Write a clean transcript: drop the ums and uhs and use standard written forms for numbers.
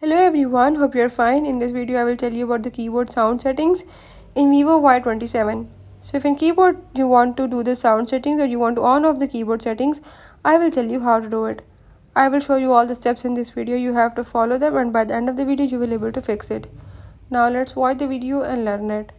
Hello everyone, hope you're fine. In this video I will tell you about the keyboard sound settings in Vivo Y27. So if in keyboard you want to do the sound settings or you want to on off the keyboard settings, I will tell you how to do it. I will show you all the steps in this video. You have to follow them and by the end of the video you will be able to fix it. Now let's watch the video and learn it.